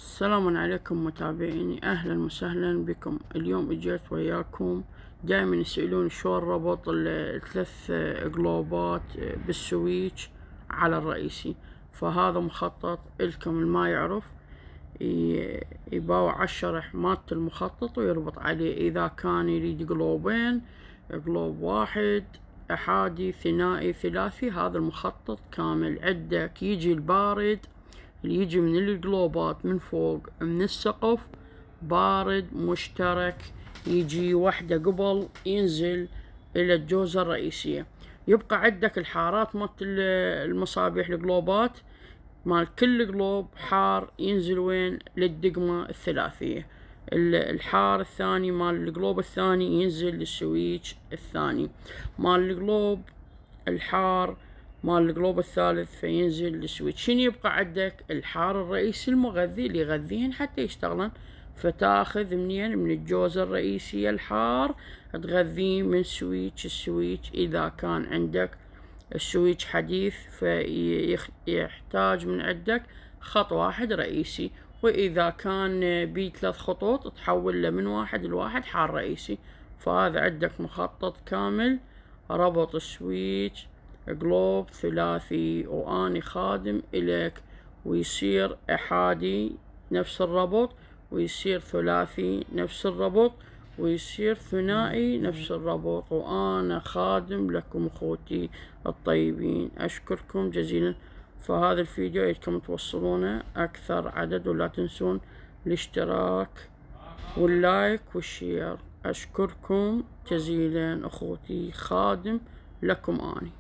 السلام عليكم متابعيني، أهلا وسهلا بكم. اليوم اجيت وياكم. دائما يسألون شلون ربط الثلاث قلوبات بالسويتش على الرئيسي، فهذا مخطط لكم. اللي ما يعرف يباوع على الشرح مالت المخطط ويربط عليه. إذا كان يريد قلوبين، قلوب واحد، أحادي، ثنائي، ثلاثي، هذا المخطط كامل. عندك يجي البارد اللي يجي من القلوبات من فوق من السقف، بارد مشترك، يجي وحدة قبل ينزل إلى الجوزة الرئيسية. يبقى عندك الحارات مالت المصابيح القلوبات، مال كل قلوب حار ينزل وين؟ للدقمة الثلاثية. الحار الثاني مال القلوب الثاني ينزل للسويتش الثاني. مال القلوب الحار مال القلوب الثالث فينزل للسويتش. شنو يبقى عندك؟ الحار الرئيسي المغذي اللي يغذيهن حتى يشتغلن، فتاخذ منين؟ من الجوزة الرئيسية الحار تغذيه من السويتش. إذا كان عندك السويتش حديث فيحتاج من عندك خط واحد رئيسي، وإذا كان بيه 3 خطوط تحول له من واحد لواحد حار رئيسي. فهذا عندك مخطط كامل ربط السويتش قلوب ثلاثي، وأني خادم إليك، ويصير أحادي نفس الربط، ويصير ثلاثي نفس الربط، ويصير ثنائي نفس الربط، وأنا خادم لكم أخوتي الطيبين. أشكركم جزيلا. فهذا الفيديو يدكم توصلونه أكثر عدد، ولا تنسون الاشتراك واللايك والشير. أشكركم جزيلا أخوتي، خادم لكم أني.